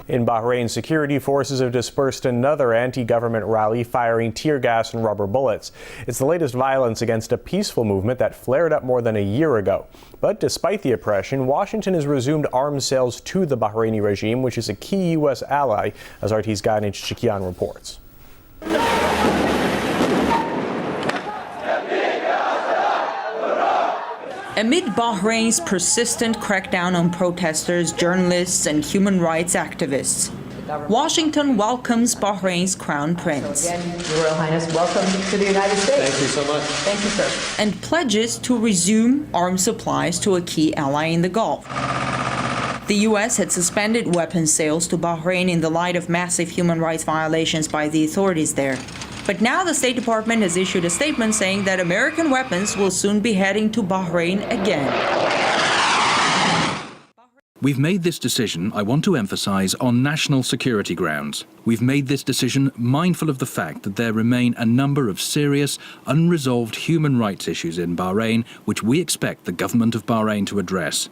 In Bahrain, security forces have dispersed another anti-government rally, firing tear gas and rubber bullets. It's the latest violence against a peaceful movement that flared up more than a year ago. But despite the oppression, Washington has resumed arms sales to the Bahraini regime, which is a key U.S. ally, as RT's Ganesh Chikian reports. Amid Bahrain's persistent crackdown on protesters, journalists, and human rights activists, Washington welcomes Bahrain's Crown Prince. Again, Your Royal Highness, welcome to the United States. Thank you so much. Thank you, sir. And pledges to resume arms supplies to a key ally in the Gulf. The U.S. had suspended weapons sales to Bahrain in the light of massive human rights violations by the authorities there. But now the State Department has issued a statement saying that American weapons will soon be heading to Bahrain again. We've made this decision, I want to emphasize, on national security grounds. We've made this decision mindful of the fact that there remain a number of serious, unresolved human rights issues in Bahrain, which we expect the government of Bahrain to address.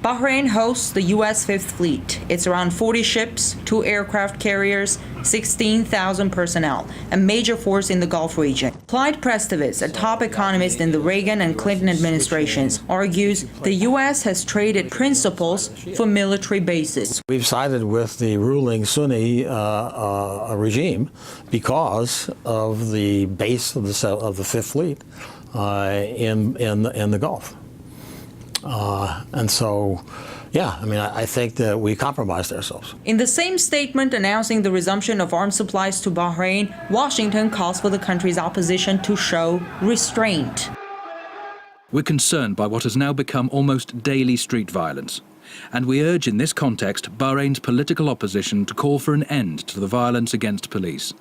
Bahrain hosts the U.S. Fifth Fleet. It's around 40 ships, 2 aircraft carriers, 16,000 personnel, a major force in the Gulf region. Clyde Prestowitz, a top economist in the Reagan and Clinton administrations, argues the U.S. has traded principles for military bases. We've sided with the ruling Sunni regime because of the base of the Fifth Fleet in the Gulf. And so, yeah, I mean, I think that we compromised ourselves. In the same statement announcing the resumption of arms supplies to Bahrain, Washington calls for the country's opposition to show restraint. We're concerned by what has now become almost daily street violence. And we urge in this context Bahrain's political opposition to call for an end to the violence against police.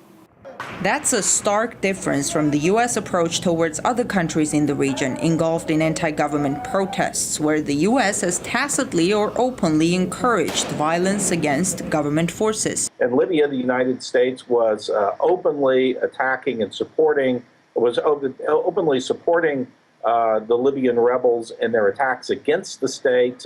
That's a stark difference from the U.S. approach towards other countries in the region engulfed in anti-government protests, where the U.S. has tacitly or openly encouraged violence against government forces. In Libya, the United States was openly attacking and openly supporting the Libyan rebels in their attacks against the state,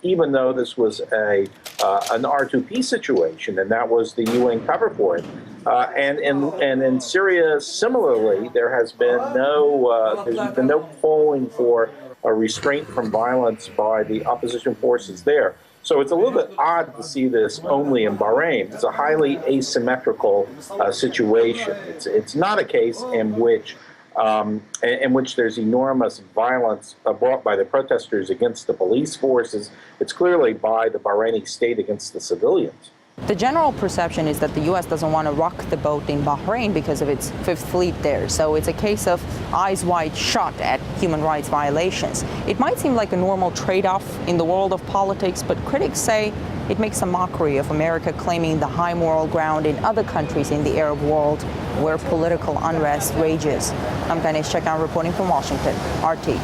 even though this was an R2P situation, and that was the UN cover for it. And in Syria, similarly, there's been no calling for a restraint from violence by the opposition forces there. So it's a little bit odd to see this only in Bahrain. It's a highly asymmetrical situation. It's not a case in which there's enormous violence brought by the protesters against the police forces. It's clearly by the Bahraini state against the civilians. The general perception is that the U.S. doesn't want to rock the boat in Bahrain because of its Fifth Fleet there. So it's a case of eyes wide shut at human rights violations. It might seem like a normal trade-off in the world of politics, but critics say it makes a mockery of America claiming the high moral ground in other countries in the Arab world where political unrest rages. I'm Ganesh Chikian reporting from Washington, RT.